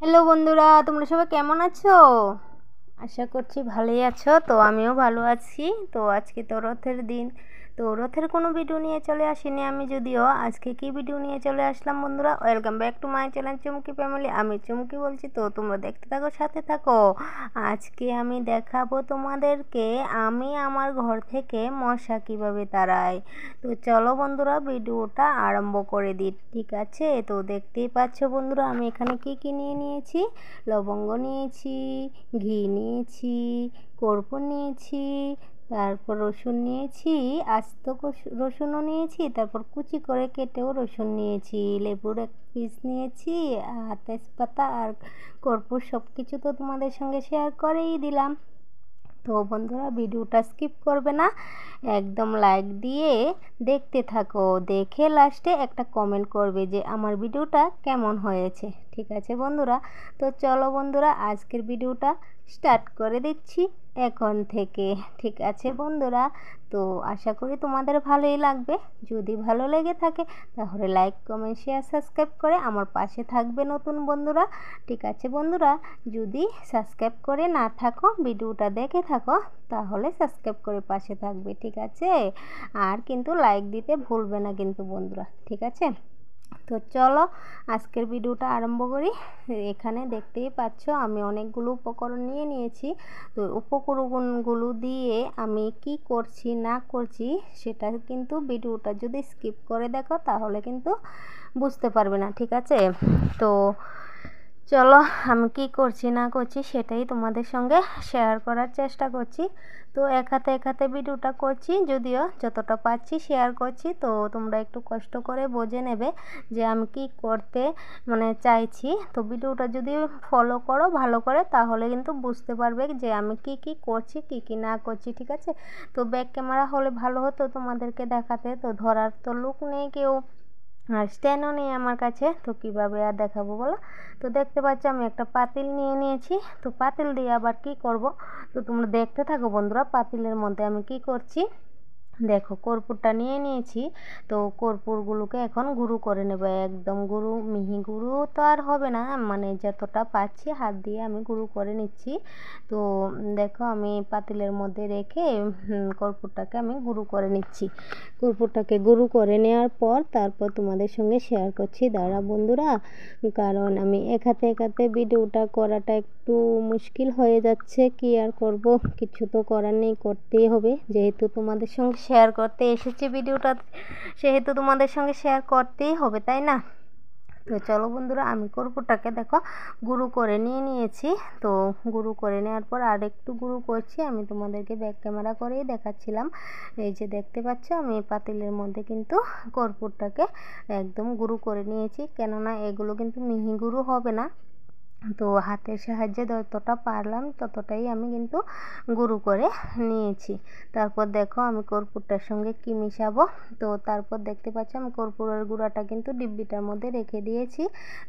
Hello বন্ধুরা, তোমরা সবাই কেমন আছো? আশা করছি ভালোই আছো। তো আমিও ভালো আছি। তো আজকে তো রথের দিন, তো রথের কোনো ভিডিও নিয়ে চলে আসিনি আমি, যদিও আজকে কি ভিডিও নিয়ে চলে আসলাম বন্ধুরা, welcome back to my channel Chumki family. আমি চুমকি বলছি, তো তোমরা দেখতে থাকো, সাথে থাকো। আজকে আমি দেখাবো তোমাদেরকে আমি আমার ঘর থেকে মশা কিভাবে তাড়াই। তো চলো বন্ধুরা, ভিডিওটা আরম্ভ করে দিই, ঠিক আছে? তো দেখতেই পাচ্ছ বন্ধুরা, আমি এখানে কি কি নিয়ে নিয়েছি। লবঙ্গ নিয়েছি, ঘি নিয়েছি, কর্পূর নিয়েছি, তারপর রসুন নিয়েছি, আস্ত রসুনও নিয়েছি, তারপর কুচি করে কেটেও রসুন নিয়েছি, লেবুর এক পিস নিয়েছি, আর তেজপাতা আর কর্পূর, সব কিছু তো তোমাদের সঙ্গে শেয়ার করেই দিলাম। তো বন্ধুরা, ভিডিওটা স্কিপ করবে না, একদম লাইক দিয়ে দেখতে থাকো। দেখে লাস্টে একটা কমেন্ট করবে যে আমার ভিডিওটা কেমন হয়েছে, ঠিক আছে বন্ধুরা? তো চলো বন্ধুরা, আজকের ভিডিওটা স্টার্ট করে দিচ্ছি এখন থেকে, ঠিক আছে বন্ধুরা? তো আশা করি তোমাদের ভালোই লাগবে। যদি ভালো লেগে থাকে তাহলে লাইক, কমেন্ট, শেয়ার, সাবস্ক্রাইব করে আমার পাশে থাকবে নতুন বন্ধুরা, ঠিক আছে বন্ধুরা? যদি সাবস্ক্রাইব করে না থাকো, ভিডিওটা দেখে থাকো, তাহলে সাবস্ক্রাইব করে পাশে থাকবে, ঠিক আছে? আর কিন্তু লাইক দিতে ভুলবে না কিন্তু বন্ধুরা, ঠিক আছে? তো চলো আজকের ভিডিওটা আরম্ভ করি। এখানে দেখতেই পাচ্ছ আমি অনেকগুলো উপকরণ নিয়ে নিয়েছি। তো উপকরণগুলো দিয়ে আমি কি করছি না করছি সেটা কিন্তু ভিডিওটা যদি স্কিপ করে দেখো তাহলে কিন্তু বুঝতে পারবে না, ঠিক আছে? তো চলো আমি কি করছি না করছি সেটাই তোমাদের সঙ্গে শেয়ার করার চেষ্টা করছি। তো এক হাতে ভিডিওটা করছি, যদিও যতটা পাচ্ছি শেয়ার করছি। তো তোমরা একটু কষ্ট করে বুঝে নেবে যে আমি কি করতে চাইছি। তো ভিডিওটা যদি ফলো করো ভালো করে তাহলে কিন্তু বুঝতে পারবে যে আমি কি কি করছি, কি কি না করছি, ঠিক আছে? তো ব্যাক ক্যামেরা হলে ভালো হতো তোমাদেরকে দেখাতে, তো ধরার তো লোক নেই কেউ, আর স্ট্যান্ডও নেই আমার কাছে, তো কিভাবে আর দেখাবো বলো? তো দেখতে পাচ্ছ আমি একটা পাতিল নিয়ে নিয়েছি। তো পাতিল দিয়ে আবার কি করব, তো তোমরা দেখতে থাকো বন্ধুরা। পাতিলের মধ্যে আমি কি করছি দেখো, কর্পূরটা নিয়ে নিয়েছি। তো কর্পূরগুলোকে এখন গুঁড়ো করে নেব, একদম গুঁড়ো, মিহি গুঁড়ো তো আর হবে না, যতটা পাচ্ছি হাত দিয়ে আমি গুঁড়ো করে নিচ্ছি। তো দেখো আমি পাতিলের মধ্যে রেখে কর্পূরটাকে আমি গুঁড়ো করে নিচ্ছি। কর্পূরটাকে গুঁড়ো করে নেওয়ার পর তারপর তোমাদের সঙ্গে শেয়ার করছি, দাঁড়া বন্ধুরা, কারণ আমি এক হাতে ভিডিওটা করাটা একটু মুশকিল হয়ে যাচ্ছে। কি আর করব, কিছু তো করার নেই, করতেই হবে, যেহেতু তোমাদের সঙ্গে শেয়ার করতে এসেছি ভিডিওটা, সেহেতু তোমাদের সঙ্গে শেয়ার করতেই হবে, তাই না? তো চলো বন্ধুরা, আমি কর্পূরটাকে দেখো গুঁড়ো করে নিয়েছি। তো গুঁড়ো করে নেওয়ার পর আর একটু গুঁড়ো করছি, আমি তোমাদেরকে ব্যাক ক্যামেরা করেই দেখাচ্ছিলাম। এই যে দেখতে পাচ্ছ আমি পাতিলের মধ্যে কিন্তু কর্পূরটাকে একদম গুঁড়ো করে নিয়েছি, কেননা এগুলো কিন্তু মিহি গুঁড়ো হবে না। তো হাতের সাহায্যে যতটা পারলাম ততটাই আমি কিন্তু গুঁড়ো করে নিয়েছি। তারপর দেখো আমি কর্পূরটার সঙ্গে কি মিশাবো। তো তারপর দেখতে পাচ্ছি আমি কর্পূরের গুঁড়াটা কিন্তু ডিব্বিটার মধ্যে রেখে দিয়েছি।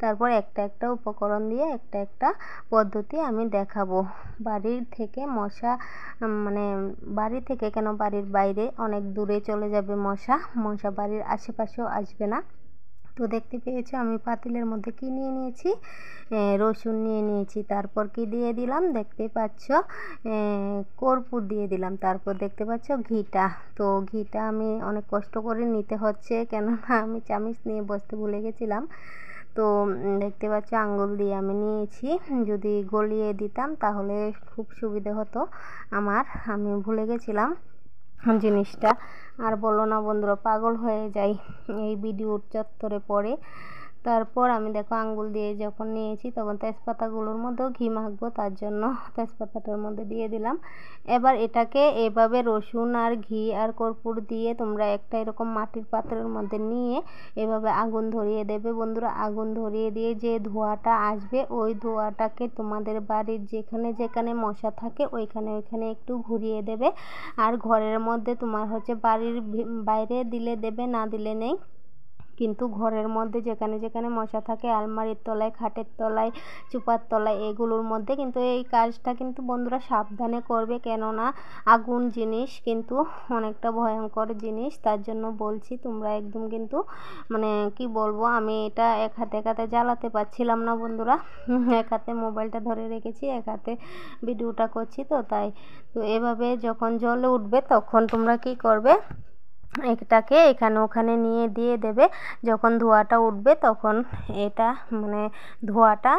তারপর একটা উপকরণ দিয়ে একটা পদ্ধতি আমি দেখাবো। বাড়ির থেকে মশা, মানে বাড়ি থেকে কেন, বাড়ির বাইরে অনেক দূরে চলে যাবে মশা বাড়ির আশেপাশেও আসবে না। তো দেখতে পেয়েছো আমি পাতিলের মধ্যে কি নিয়ে নিয়েছি, রসুন নিয়ে নিয়েছি। তারপর কি দিয়ে দিলাম দেখতে পাচ্ছ, কর্পূর দিয়ে দিলাম। তারপর দেখতে পাচ্ছ ঘিটা। তো ঘিটা আমি অনেক কষ্ট করে নিতে হচ্ছে, কেননা আমি চামিচ নিয়ে বসতে ভুলে গেছিলাম। তো দেখতে পাচ্ছ আঙ্গুল দিয়ে আমি নিয়েছি, যদি গলিয়ে দিতাম তাহলে খুব সুবিধে হতো আমার, আমি ভুলে গেছিলাম জিনিসটা। আর বলো না বন্ধুরা, পাগল হয়ে যাই এই ভিডিওর চত্বরে পড়ে। তারপর আমি দেখো আঙ্গুল দিয়ে যখন নিয়েছি তখন তেজপাতাগুলোর মধ্যেও ঘি মাখবো, তার জন্য তেজপাতাটার মধ্যে দিয়ে দিলাম। এবার এটাকে এভাবে রসুন আর ঘি আর কর্পূর দিয়ে তোমরা একটা এরকম মাটির পাত্রের মধ্যে নিয়ে এভাবে আগুন ধরিয়ে দেবে বন্ধুরা। আগুন ধরিয়ে দিয়ে যে ধোঁয়াটা আসবে ওই ধোঁয়াটাকে তোমাদের বাড়ির যেখানে যেখানে মশা থাকে ওইখানে একটু ঘুরিয়ে দেবে। আর ঘরের মধ্যে তোমার বাড়ির বাইরে দিলে দেবে, না দিলে নেই। কিন্তু ঘরের মধ্যে যেখানে যেখানে মশা থাকে, আলমারির তলায়, খাটের তলায়, চুপার তলায়, এগুলোর মধ্যে কিন্তু এই কাজটা কিন্তু বন্ধুরা সাবধানে করবে, কেননা আগুন জিনিস কিন্তু অনেকটা ভয়ঙ্কর জিনিস। তার জন্য বলছি তোমরা একদম কিন্তু মানে কি বলবো, আমি এটা এক হাতে জ্বালাতে পারছিলাম না বন্ধুরা, এক হাতে মোবাইলটা ধরে রেখেছি, এক হাতে ভিডিওটা করছি, তো তাই। তো এভাবে যখন জ্বলে উঠবে তখন তোমরা কি করবে, এটাকে এখানে ওখানে নিয়ে দিয়ে দেবে। যখন ধোঁয়াটা উঠবে তখন এটা মানে ধোঁয়াটা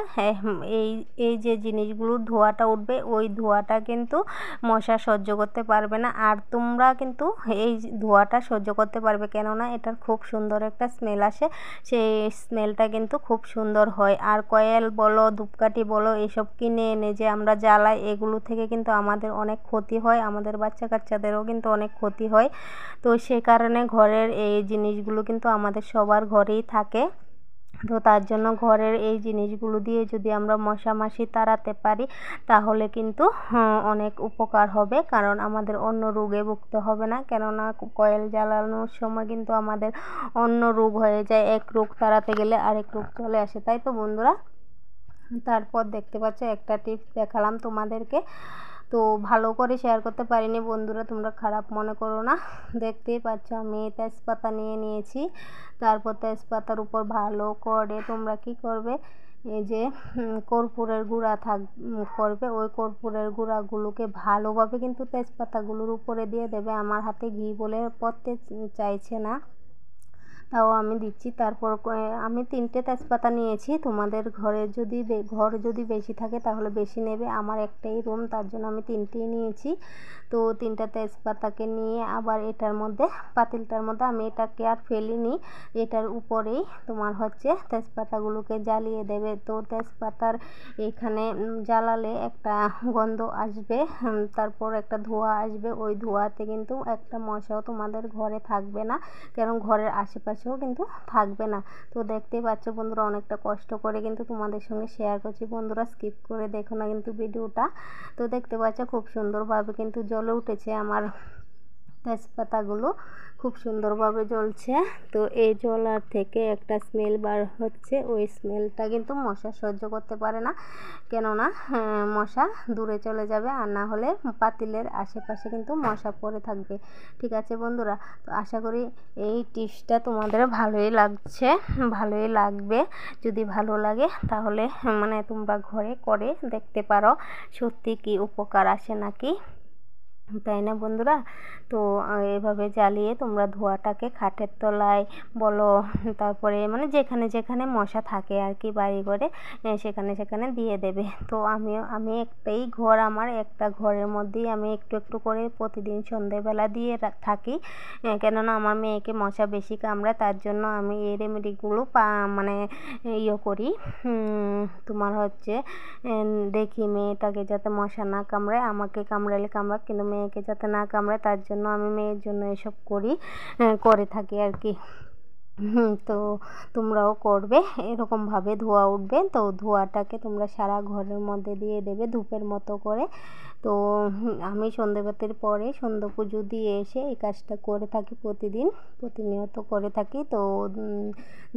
এই এই যে জিনিসগুলোর ধোঁয়াটা উঠবে, ওই ধোঁয়াটা কিন্তু মশা সহ্য করতে পারবে না। আর তোমরা কিন্তু এই ধোঁয়াটা সহ্য করতে পারবে, কেননা এটার খুব সুন্দর একটা স্মেল আসে, সেই স্মেলটা কিন্তু খুব সুন্দর হয়। আর কয়েল বলো, ধূপকাঠি বলো, এসব কিনে এনে যে আমরা জ্বালাই, এগুলো থেকে কিন্তু আমাদের অনেক ক্ষতি হয়, আমাদের বাচ্চা কাচ্চাদেরও কিন্তু অনেক ক্ষতি হয়। তো সে কারণে ঘরের এই জিনিসগুলো কিন্তু আমাদের সবার ঘরেই থাকে। তো তার জন্য ঘরের এই জিনিসগুলো দিয়ে যদি আমরা মশা মাছি তাড়াতে পারি, তাহলে কিন্তু অনেক উপকার হবে, কারণ আমাদের অন্য রোগে ভুগতে হবে না। কেননা কয়েল জ্বালানোর সময় কিন্তু আমাদের অন্য রোগ হয়ে যায়, এক রোগ তাড়াতে গেলে আরেক রোগ চলে আসে, তাই তো বন্ধুরা। তারপর দেখতে পাচ্ছ একটা টিপস দেখালাম তোমাদেরকে, তো ভালো করে শেয়ার করতে পারিনি বন্ধুরা, তোমরা খারাপ মনে করো না। দেখতেই পাচ্ছ আমি তেজপাতা নিয়ে নিয়েছি, তারপর তেজপাতার উপর ভালো করে তোমরা কি করবে, এই যে কর্পূরের গুঁড়া করবে, ওই কর্পূরের গুঁড়াগুলোকে ভালোভাবে কিন্তু তেজপাতাগুলোর উপরে দিয়ে দেবে। আমার হাতে ঘি বলে পড়তে চাইছে না, তাও আমি দিচ্ছি। তারপর আমি 3টে তেজপাতা নিয়েছি, তোমাদের ঘরে যদি ঘর যদি বেশি থাকে তাহলে বেশি নেবে, আমার একটাই রুম, তার জন্য আমি 3টেই নিয়েছি। তো 3টা তেজপাতাকে নিয়ে আবার এটার মধ্যে, পাতিলটার মধ্যে, আমি এটাকে আর ফেলিনি, এটার উপরেই তোমার হচ্ছে তেজপাতাগুলোকে জ্বালিয়ে দেবে। তো তেজপাতার এখানে জ্বালালে একটা গন্ধ আসবে, তারপর একটা ধোঁয়া আসবে, ওই ধোঁয়াতে কিন্তু একটা মশাও তোমাদের ঘরে থাকবে না, কারণ ঘরের আশেপাশেও কিন্তু থাকবে না। তো দেখতেই পাচ্ছ বন্ধুরা, অনেকটা কষ্ট করে কিন্তু তোমাদের সঙ্গে শেয়ার করছি বন্ধুরা, স্কিপ করে দেখো না কিন্তু ভিডিওটা। তো দেখতে পাচ্ছ খুব সুন্দরভাবে কিন্তু জ্বলে উঠেছে আমার তেজপাতাগুলো, খুব সুন্দরভাবে জ্বলছে। তো এই জ্বলার থেকে একটা স্মেল বার হচ্ছে, ওই স্মেলটা কিন্তু মশা সহ্য করতে পারে না, কেননা মশা দূরে চলে যাবে, আর না হলে পাতিলের আশেপাশে কিন্তু মশা পড়ে থাকবে। ঠিক আছে বন্ধুরা, তো আশা করি এই টিপসটা তোমাদের ভালোই লাগবে। যদি ভালো লাগে তাহলে মানে তোমরা ঘরে করে দেখতে পারো, সত্যি কি উপকার আসে নাকি, তাই না বন্ধুরা। তো এভাবে জ্বালিয়ে তোমরা ধোঁয়াটাকে খাটের তলায় বলো, তারপরে মানে যেখানে যেখানে মশা থাকে আর কি বাড়ি ঘরে, সেখানে সেখানে দিয়ে দেবে। তো আমি একটাই ঘর, আমার একটা ঘরের মধ্যেই আমি একটু একটু করে প্রতিদিন সন্ধেবেলা দিয়ে থাকি, কেননা আমার মেয়েকে মশা বেশি কামড়ায়, তার জন্য আমি এই রেমেডিগুলো মানে করি। তোমার হচ্ছে দেখি মেয়েটাকে যাতে মশা না কামড়ায়, আমাকে কামড়ালে কামড়াক, কিন্তু মেয়েকে যাতে না কামড়ায়, তার জন্য আমি মেয়ের জন্য এসব করে থাকি আর কি। তো তোমরাও করবে, এরকমভাবে ধোঁয়া উঠবে, তো ধোঁয়াটাকে তোমরা সারা ঘরের মধ্যে দিয়ে দেবে ধূপের মতো করে। তো আমি সন্ধেবাতির পরে সন্ধ্যা পুজো দিয়ে এসে এই কাজটা করে থাকি, প্রতিনিয়ত করে থাকি। তো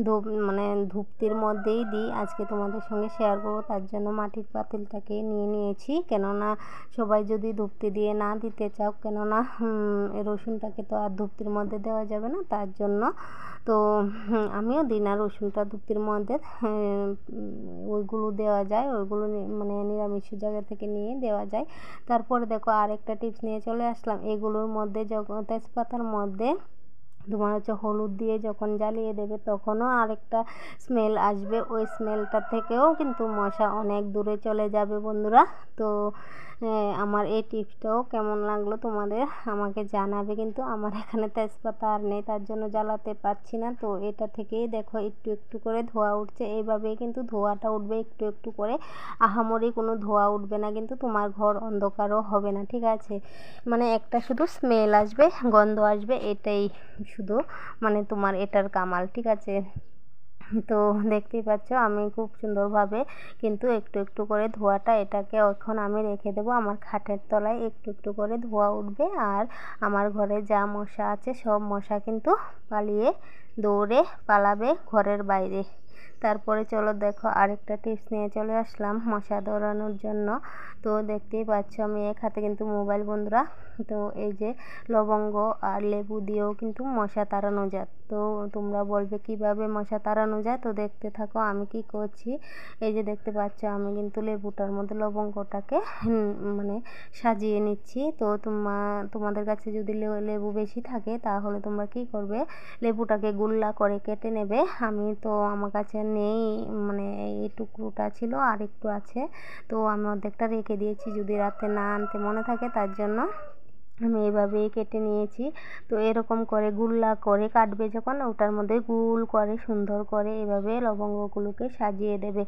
ধূপ মানে ধূপটির মধ্যেই দিই, আজকে তোমাদের সঙ্গে শেয়ার করবো, তার জন্য মাটির পাতিলটাকে নিয়ে নিয়েছি, কেননা সবাই যদি ধূপটি দিয়ে না দিতে চাও, কেননা রসুনটাকে তো আর ধূপটির মধ্যে দেওয়া যাবে না, তার জন্য। তো আমিও দিই না রসুনটা ধূপটির মধ্যে, ওইগুলো দেওয়া যায়, ওইগুলো মানে নিরামিষ জায়গা থেকে নিয়ে দেওয়া যায়। তারপরে দেখো আরেকটা টিপস নিয়ে চলে আসলাম, এগুলোর মধ্যে যখন তেজপাতার মধ্যে তোমার হচ্ছে হলুদ দিয়ে যখন জ্বালিয়ে দেবে, তখনও আরেকটা স্মেল আসবে, ওই স্মেলটা থেকেও কিন্তু মশা অনেক দূরে চলে যাবে বন্ধুরা। তো আমার এই টিপসটাও কেমন লাগলো তোমাদের আমাকে জানাবে, কিন্তু আমার এখানে তেজপাতা আর নেই, তার জন্য জ্বালাতে পারছি না। তো এটা থেকেই দেখো একটু একটু করে ধোঁয়া উঠছে, এইভাবেই কিন্তু ধোঁয়াটা উঠবে একটু একটু করে, আহামরি কোনো ধোঁয়া উঠবে না, কিন্তু তোমার ঘর অন্ধকারও হবে না, ঠিক আছে। মানে একটা শুধু স্মেল আসবে, গন্ধ আসবে, এটাই শুধু মানে তোমার এটার কামাল, ঠিক আছে। তো দেখতেই পাচ্ছ আমি খুব সুন্দরভাবে কিন্তু একটু একটু করে ধোঁয়াটা, এটাকে এখন আমি রেখে দেবো আমার খাটের তলায়, একটু একটু করে ধোঁয়া উঠবে, আর আমার ঘরে যা মশা আছে সব মশা কিন্তু পালিয়ে দৌড়ে পালাবে ঘরের বাইরে। তারপরে চলো দেখো আরেকটা টিপস নিয়ে চলে আসলাম মশা দৌড়ানোর জন্য। তো দেখতেই পাচ্ছ আমি এক হাতে কিন্তু মোবাইল বন্ধুরা। তো এই যে লবঙ্গ আর লেবু দিয়েও কিন্তু মশা তাড়ানো যায়। তো তোমরা বলবে কিভাবে মশা তাড়ানো যায়, তো দেখতে থাকো আমি কি করছি। এই যে দেখতে পাচ্ছ আমি কিন্তু লেবুটার মধ্যে লবঙ্গটাকে মানে সাজিয়ে নিচ্ছি। তো তোমাদের কাছে যদি লেবু বেশি থাকে তাহলে তোমরা কি করবে, লেবুটাকে গুল্লা করে কেটে নেবে। আমি তো আমার কাছে নেই, মানে এই টুকরোটা ছিল আর একটু আছে, তো আমি অর্ধেকটা রেখে দিয়েছি যদি রাতে না আনতে মনে থাকে, তার জন্য আমি এভাবেই কেটে নিয়েছি। তো এরকম করে গুল্লা করে কাটবে যখন, ওটার মধ্যে গোল করে সুন্দর করে এভাবে লবঙ্গগুলোকে সাজিয়ে দেবে।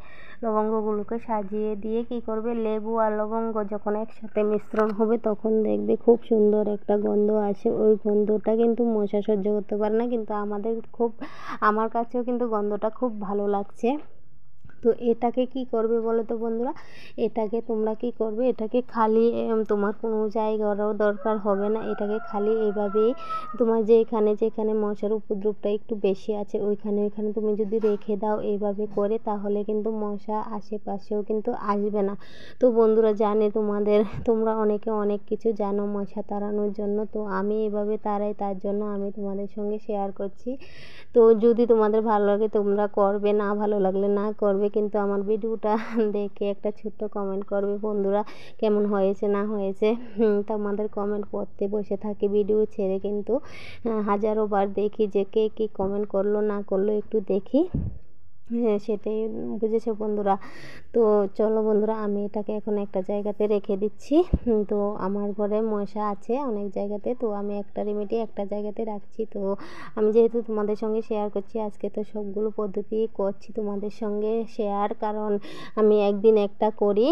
লবঙ্গগুলোকে সাজিয়ে দিয়ে কি করবে, লেবু আর লবঙ্গ যখন একসাথে মিশ্রণ হবে তখন দেখবে খুব সুন্দর একটা গন্ধ আসে। ওই গন্ধটা কিন্তু মশা সহ্য করতে পারে না, কিন্তু আমার কাছেও কিন্তু গন্ধটা খুব ভালো লাগছে। তো এটাকে কি করবে বলো তো বন্ধুরা, এটাকে তোমরা কি করবে, এটাকে খালি তোমার কোনো জায়গারও দরকার হবে না। এটাকে খালি এইভাবেই তোমার যেখানে যেখানে মশার উপদ্রবটা একটু বেশি আছে ওইখানে তুমি যদি রেখে দাও এইভাবে করে, তাহলে কিন্তু মশা আশেপাশেও কিন্তু আসবে না। তো বন্ধুরা জানে তোমরা অনেকে অনেক কিছু জানো মশা তাড়ানোর জন্য, তো আমি এভাবে তাড়াই, তার জন্য আমি তোমাদের সঙ্গে শেয়ার করছি। তো যদি তোমাদের ভালো লাগে তোমরা করবে, না ভালো লাগলে না করবে, কিন্তু আমার ভিডিওটা দেখে একটা ছোট্ট কমেন্ট করবে বন্ধুরা, কেমন হয়েছে না হয়েছে। তোমাদের কমেন্ট পড়তে বসে থাকি ভিডিও ছেড়ে, কিন্তু হাজারো বার দেখি যে কে কী কমেন্ট করলো না করলো একটু দেখি। হ্যাঁ সেটাই, বুঝেছো বন্ধুরা। তো চলো বন্ধুরা আমি এটাকে এখন একটা জায়গাতে রেখে দিচ্ছি। তো আমার ঘরে মশা আছে অনেক জায়গাতে, তো আমি একটা রেমেডি একটা জায়গাতে রাখছি। তো আমি যেহেতু তোমাদের সঙ্গে শেয়ার করছি আজকে, তো সবগুলো পদ্ধতি করছি তোমাদের সঙ্গে শেয়ার, কারণ আমি একদিন একটা করি,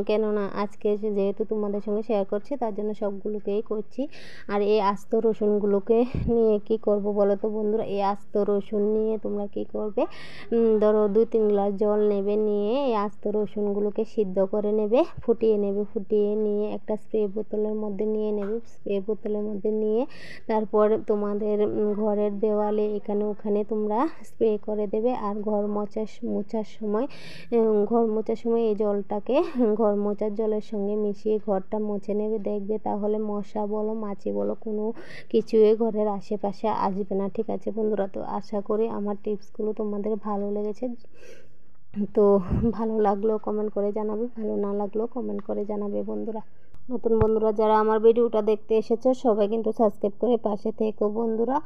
কেননা আজকে যেহেতু তোমাদের সঙ্গে শেয়ার করছি তার জন্য সবগুলোকেই করছি। আর এই আস্ত রসুনগুলোকে নিয়ে কি করব বলো তো বন্ধুরা, এই আস্ত রসুন নিয়ে তোমরা কি করবে, ধরো 2-3 গ্লাস জল নেবে, নিয়ে এই আস্ত রসুনগুলোকে সিদ্ধ করে নেবে, ফুটিয়ে নিয়ে একটা স্প্রে বোতলের মধ্যে নিয়ে নেবে। স্প্রে বোতলের মধ্যে নিয়ে তারপর তোমাদের ঘরের দেওয়ালে এখানে ওখানে তোমরা স্প্রে করে দেবে। আর ঘর মোছার সময় এই জলটাকে ঘর মোছার জলের সঙ্গে মিশিয়ে ঘরটা মুছে নেবে। দেখবে তাহলে মশা বলো মাছি বলো কোনো কিছুই ঘরের আশেপাশে আসবে না। ঠিক আছে বন্ধুরা, তো আশা করি আমার টিপসগুলো তোমাদের ভালো লেগেছে। তো ভালো লাগলেও কমেন্ট করে জানাবে, ভালো না লাগলেও কমেন্ট করে জানাবে বন্ধুরা। নতুন বন্ধুরা যারা আমার ভিডিওটা দেখতে এসেছো সবাই কিন্তু সাবস্ক্রাইব করে পাশে থেকো বন্ধুরা।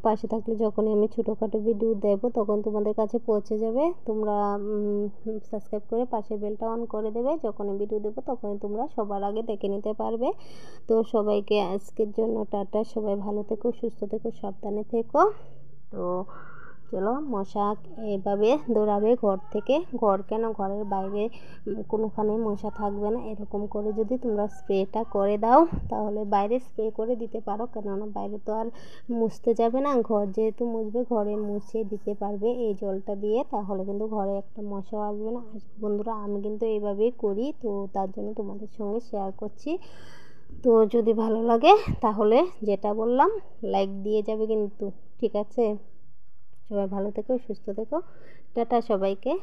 পাশে থাকলে যখনই আমি ছোটোখাটো ভিডিও দেবো তখন তোমাদের কাছে পৌঁছে যাবে। তোমরা সাবস্ক্রাইব করে পাশে বেলটা অন করে দেবে, যখনই ভিডিও দেবো তখনই তোমরা সবার আগে দেখে নিতে পারবে। তো সবাইকে আজকের জন্য টাটা, সবাই ভালো থেকো, সুস্থ থেকো, সাবধানে থেকো। তো চলো, মশা এভাবে দৌড়াবে ঘর থেকে, ঘরের বাইরে কোনোখানে মশা থাকবে না। এরকম করে যদি তোমরা স্প্রেটা করে দাও তাহলে বাইরে স্প্রে করে দিতে পারো, কেননা বাইরে তো আর মুছতে যাবে না, ঘর যেহেতু মুছবে ঘরে মুছে দিতে পারবে এই জলটা দিয়ে, তাহলে কিন্তু ঘরে একটা মশাও আসবে না। বন্ধুরা আমি কিন্তু এইভাবেই করি, তো তার জন্য তোমাদের সঙ্গে শেয়ার করছি। তো যদি ভালো লাগে তাহলে যেটা বললাম লাইক দিয়ে যাবে কিন্তু, ঠিক আছে। সবাই ভালো থেকো, সুস্থ থেকো, টাটা সবাইকে।